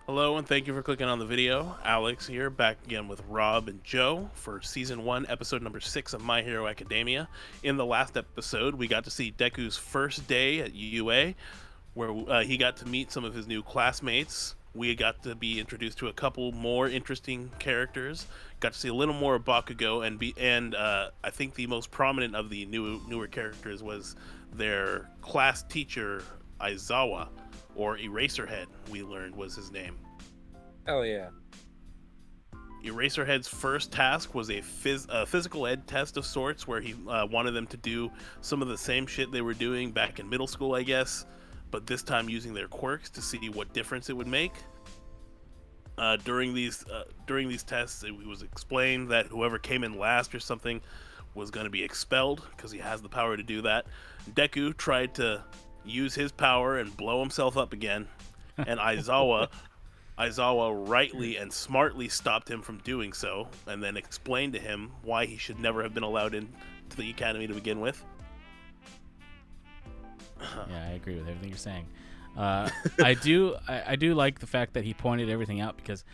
Hello, and thank you for clicking on the video. Alex here, back again with Rob and Joe for Season 1, Episode number 6 of My Hero Academia. In the last episode, we got to see Deku's first day at UA, where he got to meet some of his new classmates. We got to be introduced to a couple more interesting characters. Got to see a little more of Bakugo, and I think the most prominent of the newer characters was their class teacher, Aizawa, or Eraserhead, we learned was his name. Hell yeah. Eraserhead's first task was a physical ed test of sorts, where he wanted them to do some of the same shit they were doing back in middle school, I guess, but this time using their quirks to see what difference it would make. During these tests, it was explained that whoever came in last or something was going to be expelled because he has the power to do that. Deku tried to use his power and blow himself up again, and Aizawa rightly and smartly stopped him from doing so, and then explained to him why he should never have been allowed into the academy to begin with. Yeah, I agree with everything you're saying. I do like the fact that he pointed everything out, because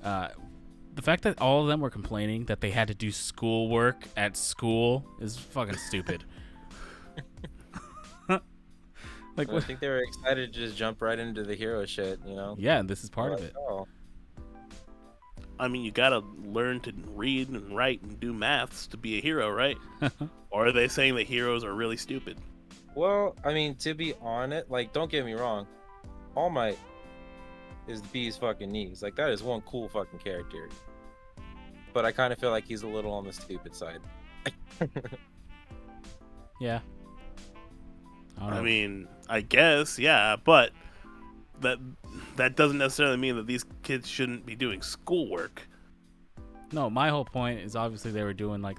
the fact that all of them were complaining that they had to do schoolwork at school is fucking stupid. Like, I think they were excited to just jump right into the hero shit, you know? Yeah, this is part of it. Oh. I mean, you gotta learn to read and write and do maths to be a hero, right? Or are they saying that heroes are really stupid? Well, I mean, to be honest, like, don't get me wrong, All Might is the bee's fucking knees. Like, that is one cool fucking character. But I kind of feel like he's a little on the stupid side. Yeah. I mean, I guess, yeah, but that doesn't necessarily mean that these kids shouldn't be doing schoolwork. No, my whole point is obviously they were doing like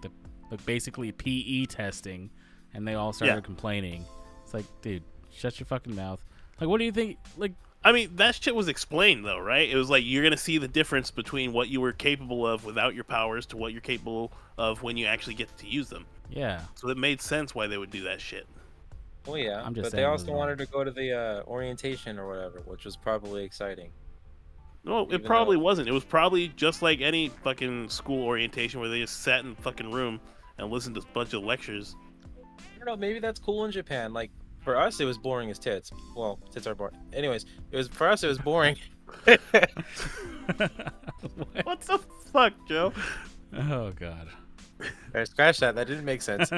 basically PE testing, and they all started complaining. It's like, dude, shut your fucking mouth. Like, what do you think? Like, I mean, that shit was explained though, right? It was like you're gonna see the difference between what you were capable of without your powers to what you're capable of when you actually get to use them. yeah. So it made sense why they would do that shit. Well, yeah, I'm just but saying they it was also wrong. wanted to go to the orientation or whatever, which was probably exciting. No, it Even probably though- wasn't. It was probably just like any fucking school orientation where they just sat in the fucking room and listened to a bunch of lectures. I don't know, maybe that's cool in Japan. Like, for us, it was boring as tits. Well, tits are boring. Anyways, for us, it was boring. What the fuck, Joe? Oh god. Alright, scratch that. That didn't make sense.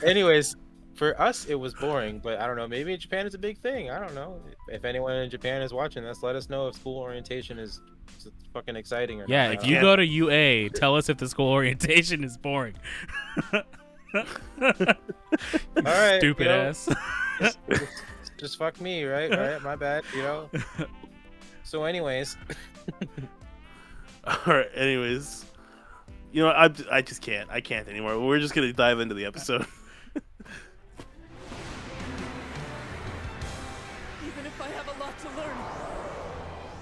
Anyways, for us, it was boring, but I don't know. Maybe in Japan it's a big thing. I don't know. If anyone in Japan is watching this, let us know if school orientation is fucking exciting or Yeah, not. if you go to UA, tell us if the school orientation is boring. All right, Stupid you know, ass. just fuck me, right? Right, my bad. You know. So, anyways, All right. Anyways, you know, I just can't. I can't anymore. We're just gonna dive into the episode. Even if I have a lot to learn,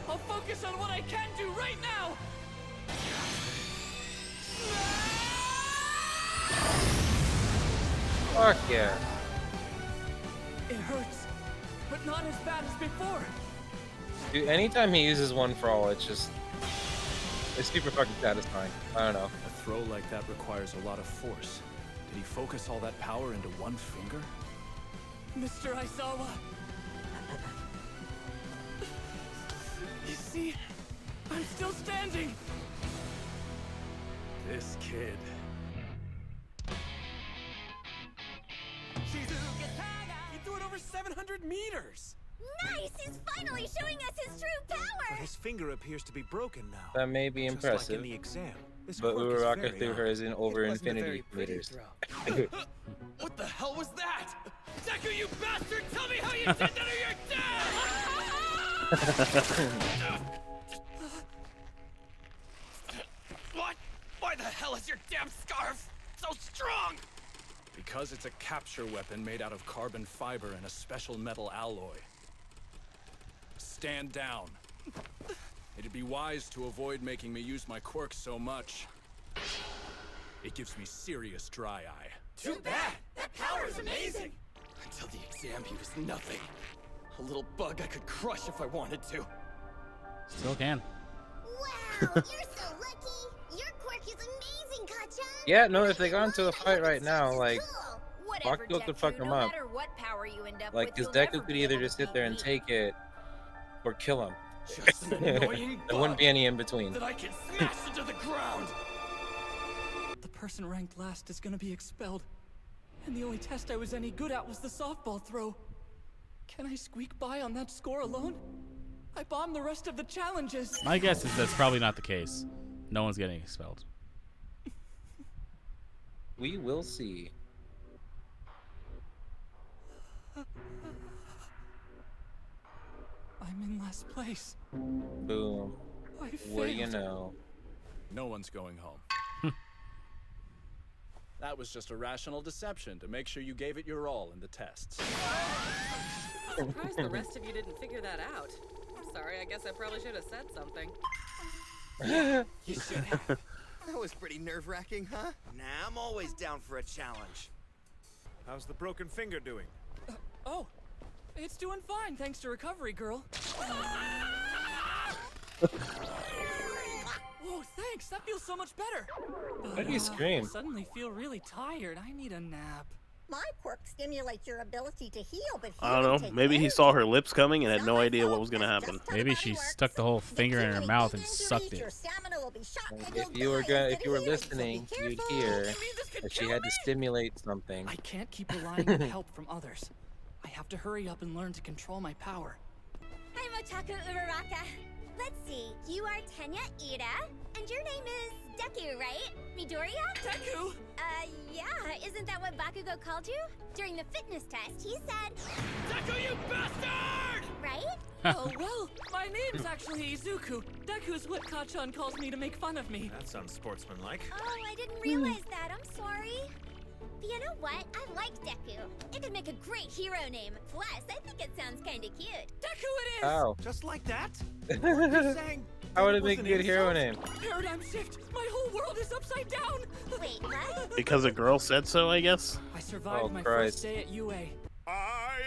I'll focus on what I can do right now! fuck yeah. It hurts, but not as bad as before. Dude, anytime he uses one for all, it's super fucking satisfying. I don't know. A throw like that requires a lot of force. Did he focus all that power into one finger? Mr. Aizawa. You see, I'm still standing. This kid. He threw it over 700 meters. Nice! He's finally showing us his true But power! his finger appears to be broken now. That may be Just impressive, like in the exam. This but quirk is Uraraka very threw odd. hers in over It wasn't a infinity very pretty meters. throw. What the hell was that? Deku, you bastard! Tell me how you did that or you're dead! What? Why the hell is your damn scarf so strong? Because it's a capture weapon made out of carbon fiber and a special metal alloy. Stand down. It'd be wise to avoid making me use my quirk so much. It gives me serious dry eye. Too bad! That power is amazing! Until the exam, he was nothing. A little bug I could crush if I wanted to. Still can. Wow, you're so lucky. Your quirk is amazing, Kacha. Yeah, no, if they got into a fight right now, like, Cool. Whatever, Bakugo could Deku, fuck him no up. matter what power you end up like, with, because you'll Deku never could be either able just to sit there and beat take it or kill him. Just an annoying There wouldn't be any in between. that I can smash into the ground. The person ranked last is gonna be expelled. And the only test I was any good at was the softball throw. Can I squeak by on that score alone? I bombed the rest of the challenges. My guess is that's probably not the case. No one's getting expelled. We will see. I'm in last place. Boom. I What do you failed. know? No one's going home. That was just a rational deception to make sure you gave it your all in the tests. Surprised the rest of you didn't figure that out. I'm sorry, I guess I probably should have said something. You should have. That was pretty nerve-wracking, huh? Nah, I'm always down for a challenge. How's the broken finger doing? Oh, it's doing fine thanks to recovery, girl. Whoa, thanks. That feels so much better. Why do you scream? I suddenly feel really tired. I need a nap. My quirk stimulates your ability to heal, but I don't know. Maybe he saw her lips coming and had no idea what was gonna happen. Maybe she stuck the whole finger in her mouth and sucked it. If you were listening, you'd hear that she had to stimulate something. I can't keep relying on help from others. I have to hurry up and learn to control my power. I'm Otaku Uraraka. Let's see, you are Tenya Ida, and your name is Deku, right? Midoriya? Deku! Yeah, isn't that what Bakugo called you? During the fitness test, he said, Deku, you bastard! right? Oh, well, my name's actually Izuku. Deku's what Kacchan calls me to make fun of me. That sounds sportsmanlike. Oh, I didn't realize that. I'm sorry. But you know what? I like Deku. It could make a great hero name. Plus, I think it sounds kind of cute. Deku it is! How? Just like that? You're saying How would that it make a was good an hero insult? name? Paradigm shift! My whole world is upside down! Wait, what? Because a girl said so, I guess. I survived Oh, my Christ. first day at UA. I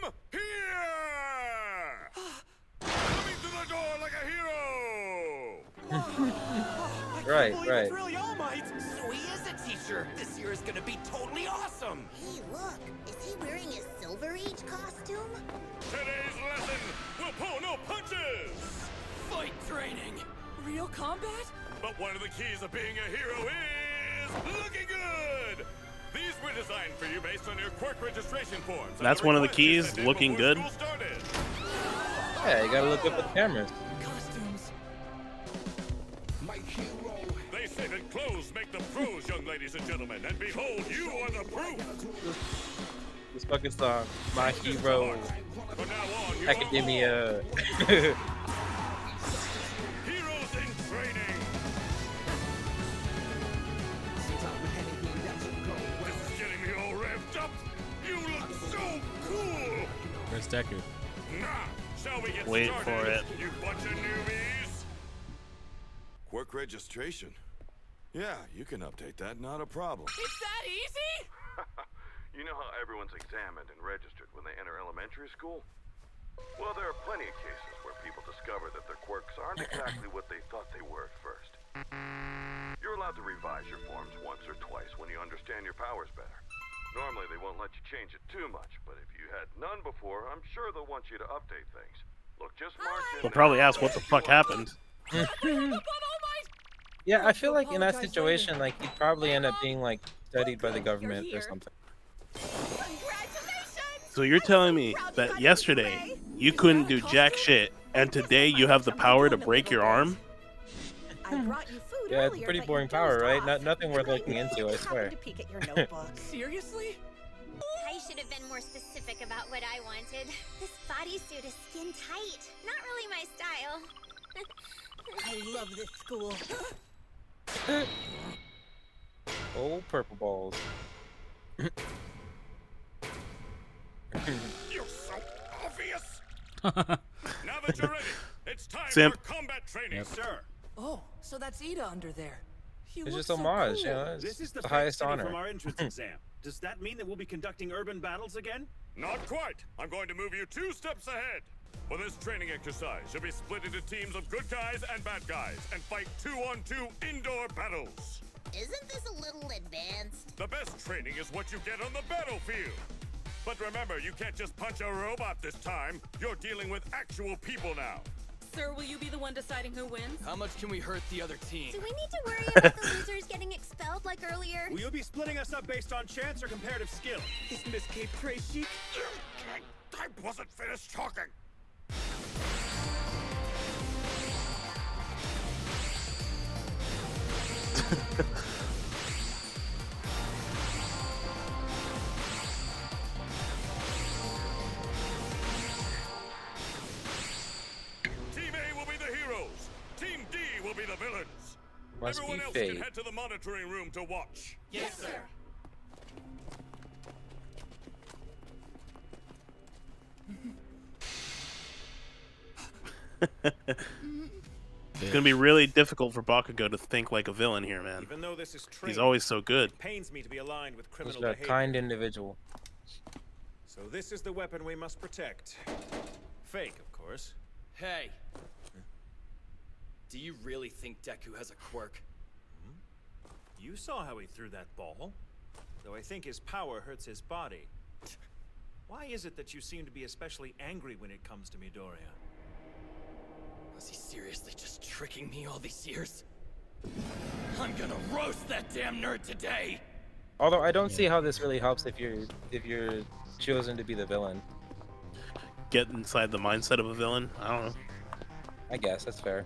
am here! Coming through the door like a hero! I Right, can't believe right. it's really All Might. So he is a teacher. This year is gonna be totally awesome. Hey, look. Is he wearing his Silver Age costume? Today's lesson will pull no punches! Fight training! Real combat? But one of the keys of being a hero is looking good! These were designed for you based on your quirk registration forms. and That's one of the request you keys, sent in looking before good. school started. Yeah, you gotta look up at the cameras. Costumes. They say that clothes make the pros, young ladies and gentlemen, and behold, you are the proof! This fucking song, My Hero From now on, you Academia. are all heroes in training! This is getting me all revved up! You look so cool! Where's Deku? Now, shall we get Wait started, for it. you bunch of newbies? Quirk registration? Yeah, you can update that, not a problem. It's that easy? You know how everyone's examined and registered when they enter elementary school? Well, there are plenty of cases where people discover that their quirks aren't exactly what they thought they were at first. You're allowed to revise your forms once or twice when you understand your powers better. Normally, they won't let you change it too much, but if you had none before, I'm sure they'll want you to update things. Look, just march in. They'll probably ask what the fuck happened. Yeah, I feel like in that situation, like he'd probably end up being like studied by the government or something. So you're telling me that yesterday you couldn't do jack shit, and today you have the power to break your arm? I brought you food Yeah, it's earlier, pretty but boring you power, dozed right? off. Nothing worth looking Maybe into, you I happened swear. to peek at your notebook. Seriously? I should have been more specific about what I wanted. This bodysuit is skin tight. Not really my style. I love this school. Oh, purple balls. You're so obvious! Now that you're ready, it's time Simp. for combat training, Yep. sir. Oh, so that's Ida under there. He It's looks just so homage, cool. you know, it's This is the the first highest city honor. from our entrance exam. Does that mean that we'll be conducting urban battles again? Not quite. I'm going to move you 2 steps ahead. For this training exercise, you'll be split into teams of good guys and bad guys and fight 2-on-2 indoor battles. Isn't this a little advanced? The best training is what you get on the battlefield. But remember, you can't just punch a robot this time. You're dealing with actual people now. Sir, will you be the one deciding who wins? How much can we hurt the other team? Do we need to worry about the losers getting expelled like earlier? Will you be splitting us up based on chance or comparative skill? Isn't this Cape Cray chic? I wasn't finished talking. Team A will be the heroes. Team D will be the villains. Must Everyone be else fate. can head to the monitoring room to watch. Yes, sir. It's gonna be really difficult for Bakugo to think like a villain here, man. Even though this is training, He's always so good. it pains me to be aligned with He's criminal a behavior. kind individual. So this is the weapon we must protect. Fake, of course. Hey. Do you really think Deku has a quirk? You saw how he threw that ball. Though I think his power hurts his body. Why is it that you seem to be especially angry when it comes to Midoriya? Was he seriously just tricking me all these years? I'm gonna roast that damn nerd today! Although I don't see how this really helps if you're chosen to be the villain. Get inside the mindset of a villain. I don't know. I guess that's fair.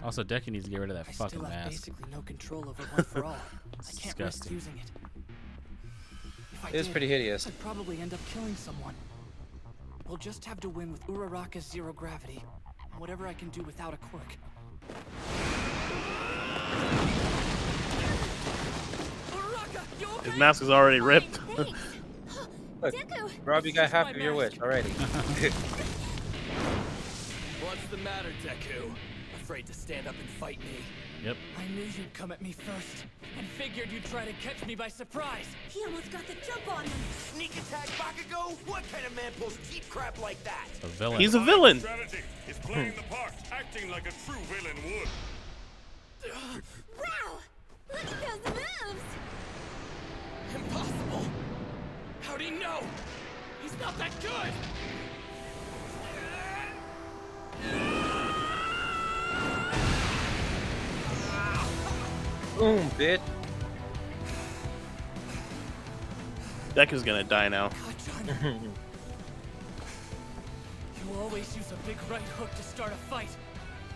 Also, Deku needs to get rid of that I fucking still have mask. basically no control over One for All. It's I can't risk disgusting. using it. If I It is did, pretty hideous. I'd probably end up killing someone. We'll just have to win with Uraraka's zero gravity. And whatever I can do without a quirk. Uraraka, you okay? His mask is already ripped. Thanks. Look, Deku! Rob, you got Just half my of your mask. wish already. What's the matter, Deku? Afraid to stand up and fight me? Yep. I knew you'd come at me first, and figured you'd try to catch me by surprise. He almost got the jump on them. Sneak attack Bakugo? What kind of man pulls cheap crap like that? A villain. He's a villain. Strategy is playing the part, acting like a true villain would. Wow! Look at those moves! Impossible! How'd he know? He's not that good! Boom, bitch. Deku's gonna die now. Kachan. You always use a big right hook to start a fight.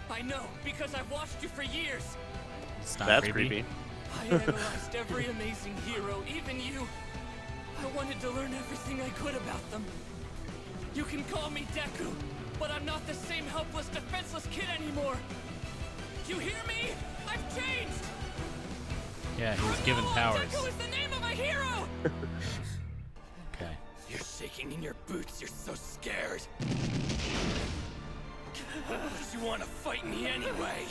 I know, because I've watched you for years. It's not That's creepy. I analyzed every amazing hero, even you. I wanted to learn everything I could about them. You can call me Deku, but I'm not the same helpless, defenseless kid anymore. You hear me? I've changed! Yeah, he was given powers. Deku is the name of a hero! Okay. You're shaking in your boots, you're so scared. You wanna fight me anyway?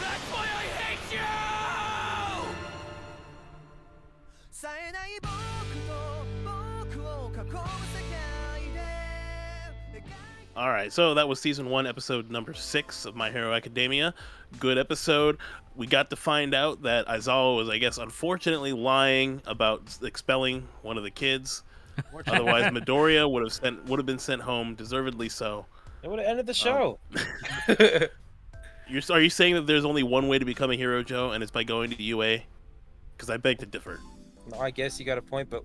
That's why I hate you! All right, so that was season 1, episode number 6 of My Hero Academia. Good episode. We got to find out that Aizawa was, I guess, unfortunately lying about expelling one of the kids. Otherwise, Midoriya would have been sent home, deservedly so. It would have ended the show. Are you saying that there's only one way to become a hero, Joe, and it's by going to UA? Because I beg to differ. No, I guess you got a point, but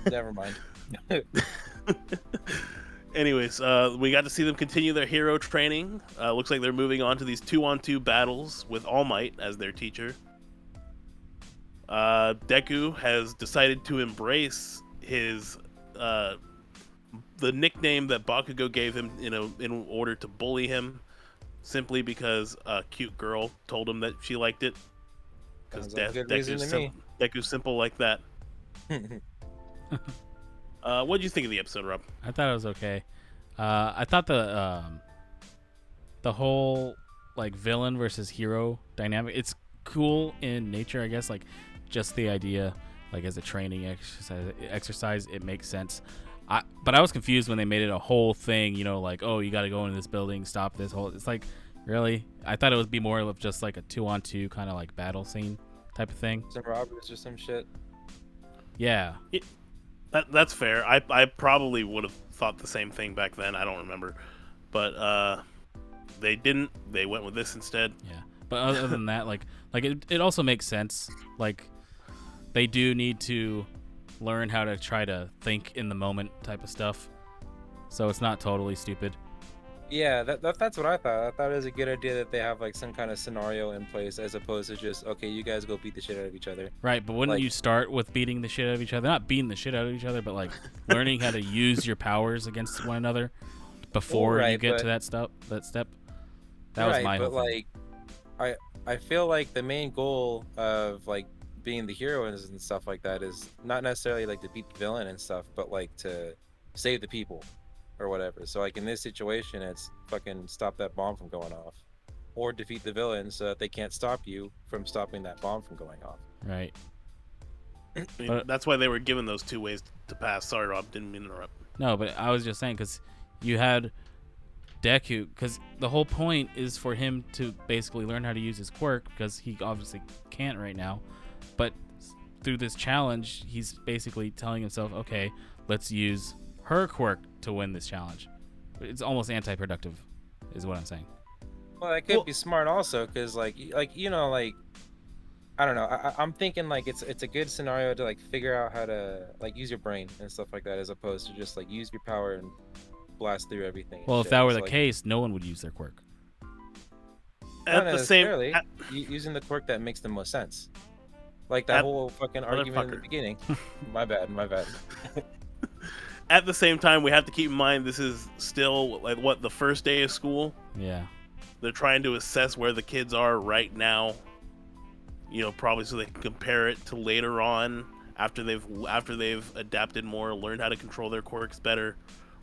never mind. Anyways, we got to see them continue their hero training. Looks like they're moving on to these 2-on-2 battles with All Might as their teacher. Deku has decided to embrace his the nickname that Bakugo gave him in order to bully him, simply because a cute girl told him that she liked it. Because Sounds like a good reason to me. Deku's simple like that. What did you think of the episode, Rob? I thought it was okay. I thought the whole like villain versus hero dynamic, it's cool in nature, I guess. Like just the idea, like as a training exercise, it makes sense. But I was confused when they made it a whole thing, you know, like, oh, you got to go into this building, stop this whole. It's like, really? I thought it would be more of just like a 2-on-2 kind of like battle scene type of thing. Some robbers or some shit. Yeah. That's fair. I probably would have thought the same thing back then. I don't remember, but they didn't. They went with this instead. Yeah. But other than that, like it also makes sense. Like, they do need to learn how to try to think in the moment type of stuff. So it's not totally stupid. Yeah, that's what I thought. I thought it was a good idea that they have like some kind of scenario in place as opposed to just, okay, you guys go beat the shit out of each other. Right, but wouldn't Like- you start with beating the shit out of each other? Not beating the shit out of each other, but like learning how to use your powers against one another before you Right, get but- to that step. That was my whole but thing. like, I feel like the main goal of like being the hero and stuff like that is not necessarily like to beat the villain and stuff, but like to save the people or whatever. So like in this situation, it's fucking stop that bomb from going off, or defeat the villain so that they can't stop you from stopping that bomb from going off. Right. I mean, But- that's why they were given those two ways to pass. Sorry, Rob, didn't mean to interrupt. No, but I was just saying because you had Deku, because the whole point is for him to basically learn how to use his quirk, because he obviously can't right now. But through this challenge, he's basically telling himself, okay, let's use her quirk to win this challenge. It's almost anti-productive, is what I'm saying. Well, that could be smart also, because like you know, like I don't know. I'm thinking like it's a good scenario to like figure out how to like use your brain and stuff like that, as opposed to just like use your power and blast through everything. and Well, if shit. that were It's the like, case, no one would use their quirk. not At the same, necessarily. Using the quirk that makes the most sense. Like that At- whole fucking argument in the Motherfucker. beginning. My bad. at the same time, we have to keep in mind this is still like what, the first day of school. Yeah. They're trying to assess where the kids are right now. You know, probably so they can compare it to later on after they've adapted more, learned how to control their quirks better,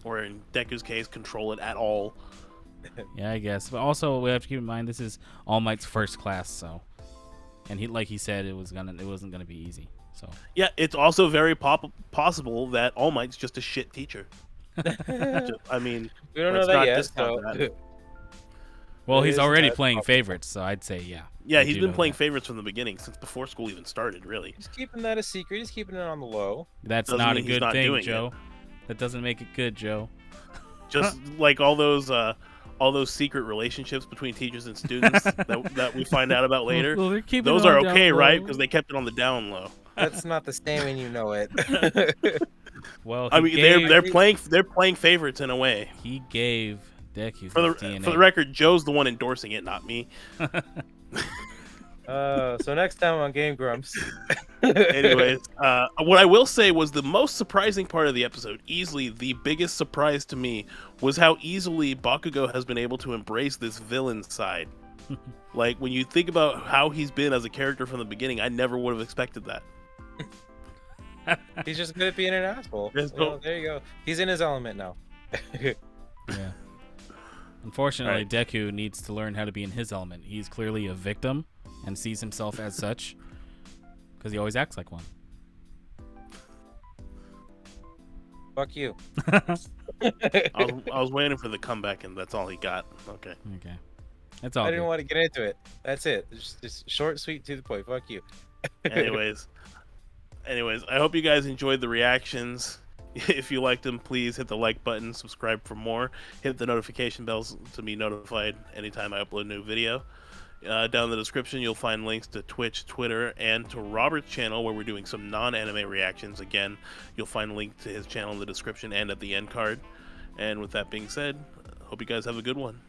or in Deku's case, control it at all. Yeah, I guess. But also, we have to keep in mind this is All Might's first class, so, and he, like he said, it wasn't gonna be easy. So Yeah, it's also very possible that All Might's just a shit teacher. I mean, We don't know let's that not yet. discount So that. well, It he's is already entirely playing possible. favorites, so I'd say yeah. Yeah, I he's do been know playing that. favorites from the beginning, since before school even started, really. he's keeping that a secret. He's keeping it on the low. That's Doesn't not a mean he's good not thing, doing it. Joe. That doesn't make it good, Joe. Just like all those secret relationships between teachers and students that we find out about later. Well, they're keeping Those it are on down okay, right? low. Because they kept it on the down low. That's not the same when you know it. Well, I he mean, gave, they're playing favorites in a way. he gave Deku For his DNA. the record, Joe's the one endorsing it, not me. So next time on Game Grumps. Anyways, what I will say was the most surprising part of the episode, easily the biggest surprise to me, was how easily Bakugo has been able to embrace this villain side. Like, when you think about how he's been as a character from the beginning, I never would have expected that. He's just good at being an asshole. Yes, You know, but- there you go. He's in his element now. Yeah. Unfortunately, Deku needs to learn how to be in his element. He's clearly a victim and sees himself as such because he always acts like one. Fuck you. I was waiting for the comeback, and that's all he got. Okay. Okay. That's all. I didn't good. want to get into it. That's it. Just short, sweet, to the point. Fuck you. Anyways, I hope you guys enjoyed the reactions. If you liked them, please hit the like button, subscribe for more, hit the notification bells to be notified anytime I upload a new video. Down in the description, you'll find links to Twitch, Twitter, and to Robert's channel, where we're doing some non-anime reactions. Again, you'll find a link to his channel in the description and at the end card. And with that being said, hope you guys have a good one.